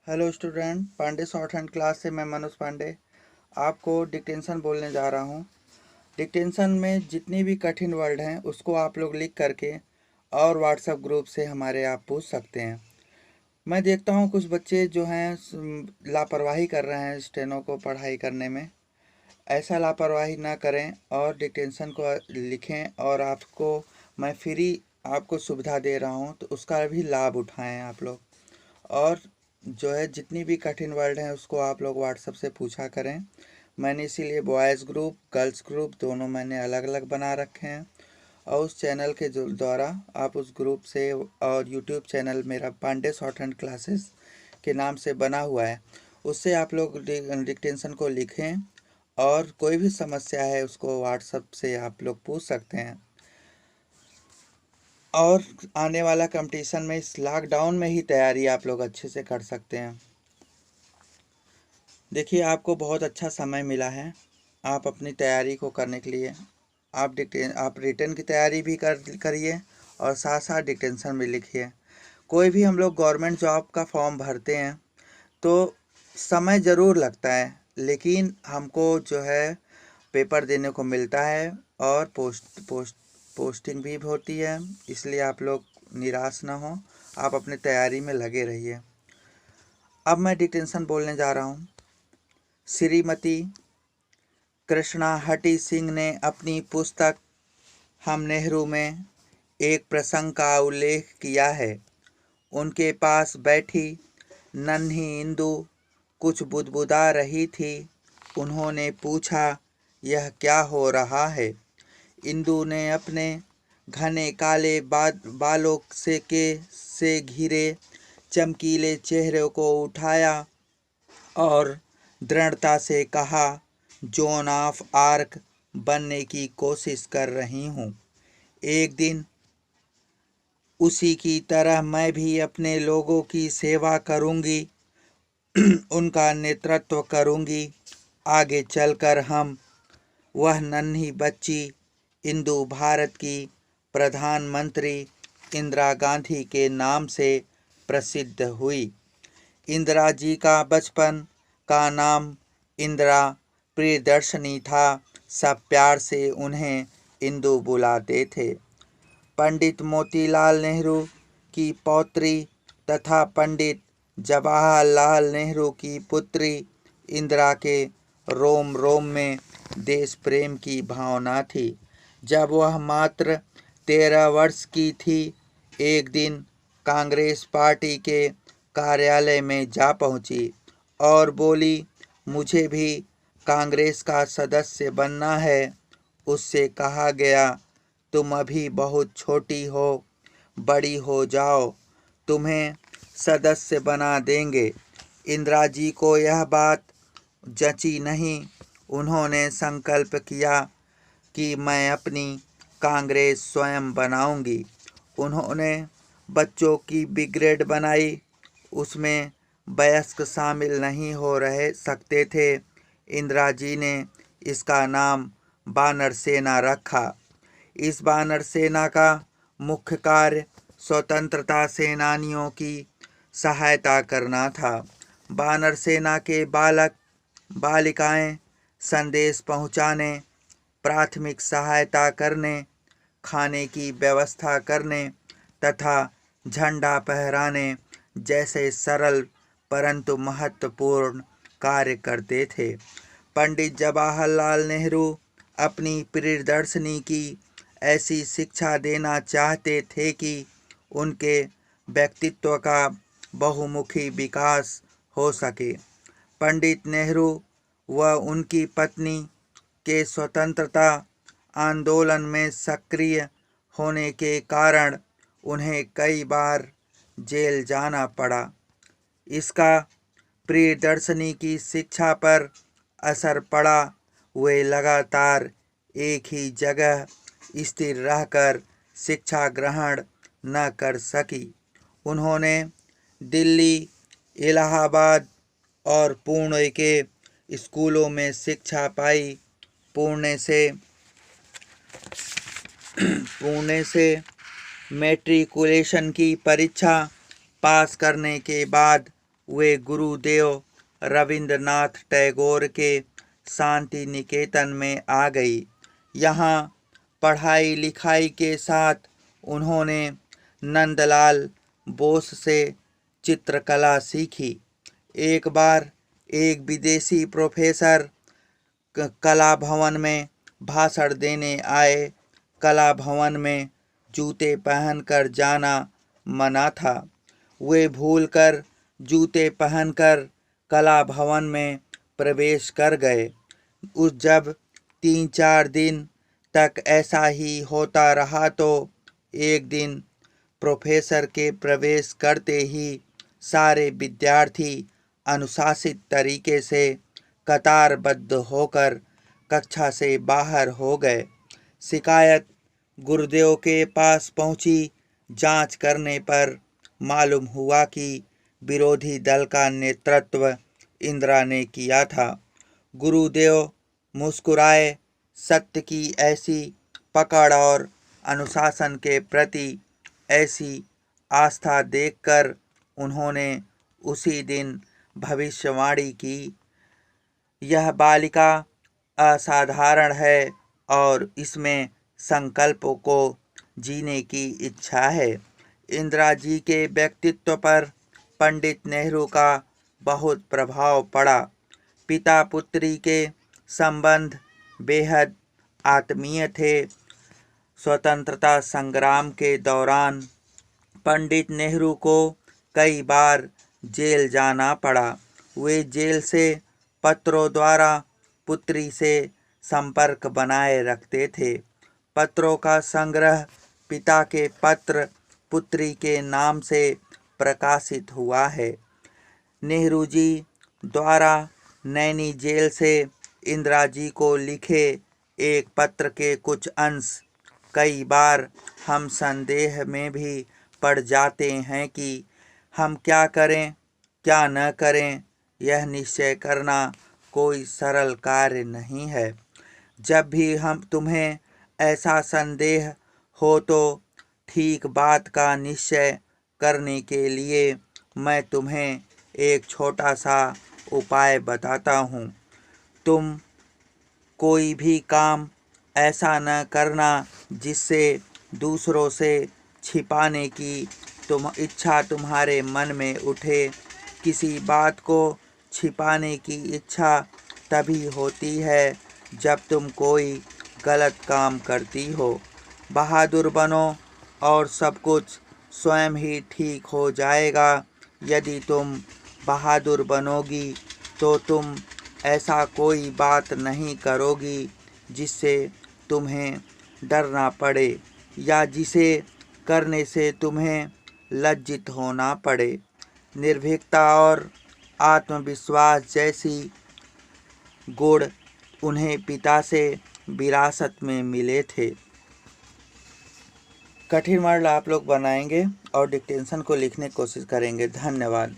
Hello student, Pandey shorthand class से मैं मनोज पांडे आपको डिक्टेंशन बोलने जा रहा हूँ। डिक्टेंशन में जितनी भी कठिन वर्ड हैं उसको आप लोग लिख करके और व्हाट्सएप ग्रुप से हमारे आप पूछ सकते हैं। मैं देखता हूँ कुछ बच्चे जो हैं लापरवाही कर रहे हैं स्टेनो को पढ़ाई करने में। ऐसा लापरवाही ना करें और डिक्टेंशन को लिखें, और आपको मैं फ्री आपको सुविधा दे रहा हूँ तो उसका भी लाभ उठाएं आप लोग। और जो है जितनी भी कठिन वर्ड हैं उसको आप लोग व्हाट्सएप से पूछा करें। मैंने इसीलिए बॉयज़ ग्रुप गर्ल्स ग्रुप दोनों मैंने अलग अलग बना रखे हैं, और उस चैनल के जो द्वारा आप उस ग्रुप से, और यूट्यूब चैनल मेरा पांडे शॉर्ट हैंड क्लासेस के नाम से बना हुआ है, उससे आप लोग डिक्टेंशन को लिखें और कोई भी समस्या है उसको व्हाट्सएप से आप लोग पूछ सकते हैं। और आने वाला कंपटीशन में इस लॉकडाउन में ही तैयारी आप लोग अच्छे से कर सकते हैं। देखिए, आपको बहुत अच्छा समय मिला है आप अपनी तैयारी को करने के लिए। आप रिटन की तैयारी भी करिए और साथ साथ डिक्टेंशन भी लिखिए। कोई भी हम लोग गवर्नमेंट जॉब का फॉर्म भरते हैं तो समय ज़रूर लगता है, लेकिन हमको जो है पेपर देने को मिलता है और पोस्टिंग भी होती है। इसलिए आप लोग निराश ना हो, आप अपनी तैयारी में लगे रहिए। अब मैं डिक्टेंशन बोलने जा रहा हूँ। श्रीमती कृष्णा हटी सिंह ने अपनी पुस्तक हम नेहरू में एक प्रसंग का उल्लेख किया है। उनके पास बैठी नन्ही इंदु कुछ बुदबुदा रही थी। उन्होंने पूछा, यह क्या हो रहा है? इंदु ने अपने घने काले बालों से घिरे चमकीले चेहरे को उठाया और दृढ़ता से कहा, जोन ऑफ आर्क बनने की कोशिश कर रही हूँ। एक दिन उसी की तरह मैं भी अपने लोगों की सेवा करूँगी, उनका नेतृत्व करूँगी। आगे चलकर वह नन्ही बच्ची इंदु भारत की प्रधानमंत्री इंदिरा गांधी के नाम से प्रसिद्ध हुई। इंदिरा जी का बचपन का नाम इंदिरा प्रियदर्शनी था। सब प्यार से उन्हें इंदु बुलाते थे। पंडित मोतीलाल नेहरू की पौत्री तथा पंडित जवाहरलाल नेहरू की पुत्री इंदिरा के रोम रोम में देश प्रेम की भावना थी। जब वह मात्र 13 वर्ष की थी, एक दिन कांग्रेस पार्टी के कार्यालय में जा पहुंची और बोली, मुझे भी कांग्रेस का सदस्य बनना है। उससे कहा गया, तुम अभी बहुत छोटी हो, बड़ी हो जाओ, तुम्हें सदस्य बना देंगे। इंदिरा जी को यह बात जची नहीं। उन्होंने संकल्प किया कि मैं अपनी कांग्रेस स्वयं बनाऊंगी। उन्होंने बच्चों की ब्रिगेड बनाई। उसमें वयस्क शामिल नहीं हो रहे सकते थे। इंदिरा जी ने इसका नाम वानर सेना रखा। इस वानर सेना का मुख्य कार्य स्वतंत्रता सेनानियों की सहायता करना था। वानर सेना के बालक बालिकाएं संदेश पहुंचाने, प्राथमिक सहायता करने, खाने की व्यवस्था करने तथा झंडा फहराने जैसे सरल परंतु महत्वपूर्ण कार्य करते थे। पंडित जवाहरलाल नेहरू अपनी प्रियदर्शनी की ऐसी शिक्षा देना चाहते थे कि उनके व्यक्तित्व का बहुमुखी विकास हो सके। पंडित नेहरू व उनकी पत्नी के स्वतंत्रता आंदोलन में सक्रिय होने के कारण उन्हें कई बार जेल जाना पड़ा। इसका प्रियदर्शनी की शिक्षा पर असर पड़ा। वे लगातार एक ही जगह स्थिर रहकर शिक्षा ग्रहण न कर सकी। उन्होंने दिल्ली, इलाहाबाद और पुणे के स्कूलों में शिक्षा पाई। पुणे से मैट्रिकुलेशन की परीक्षा पास करने के बाद वे गुरुदेव रविंद्रनाथ टैगोर के शांति निकेतन में आ गई। यहाँ पढ़ाई लिखाई के साथ उन्होंने नंदलाल बोस से चित्रकला सीखी। एक बार एक विदेशी प्रोफेसर कला भवन में भाषण देने आए। कला भवन में जूते पहनकर जाना मना था। वे भूलकर जूते पहनकर कला भवन में प्रवेश कर गए। जब 3-4 दिन तक ऐसा ही होता रहा तो एक दिन प्रोफेसर के प्रवेश करते ही सारे विद्यार्थी अनुशासित तरीके से कतारबद्ध होकर कक्षा से बाहर हो गए। शिकायत गुरुदेव के पास पहुंची। जांच करने पर मालूम हुआ कि विरोधी दल का नेतृत्व इंदिरा ने किया था। गुरुदेव मुस्कुराए। सत्य की ऐसी पकड़ और अनुशासन के प्रति ऐसी आस्था देखकर उन्होंने उसी दिन भविष्यवाणी की, यह बालिका असाधारण है और इसमें संकल्पों को जीने की इच्छा है। इंदिरा जी के व्यक्तित्व पर पंडित नेहरू का बहुत प्रभाव पड़ा। पिता पुत्री के संबंध बेहद आत्मीय थे। स्वतंत्रता संग्राम के दौरान पंडित नेहरू को कई बार जेल जाना पड़ा। वे जेल से पत्रों द्वारा पुत्री से संपर्क बनाए रखते थे। पत्रों का संग्रह पिता के पत्र पुत्री के नाम से प्रकाशित हुआ है। नेहरू जी द्वारा नैनी जेल से इंदिरा जी को लिखे एक पत्र के कुछ अंश कई बार हम संदेह में भी पड़ जाते हैं कि हम क्या करें क्या न करें। यह निश्चय करना कोई सरल कार्य नहीं है। जब भी हम तुम्हें ऐसा संदेह हो तो ठीक बात का निश्चय करने के लिए मैं तुम्हें एक छोटा सा उपाय बताता हूँ। तुम कोई भी काम ऐसा न करना जिससे दूसरों से छिपाने की इच्छा तुम्हारे मन में उठे। किसी बात को छिपाने की इच्छा तभी होती है जब तुम कोई गलत काम करती हो। बहादुर बनो और सब कुछ स्वयं ही ठीक हो जाएगा। यदि तुम बहादुर बनोगी तो तुम ऐसा कोई बात नहीं करोगी जिससे तुम्हें डरना पड़े या जिसे करने से तुम्हें लज्जित होना पड़े। निर्भीकता और आत्मविश्वास जैसी गुण उन्हें पिता से विरासत में मिले थे। कठिन वर्ड आप लोग बनाएंगे और डिक्टेशन को लिखने की कोशिश करेंगे। धन्यवाद।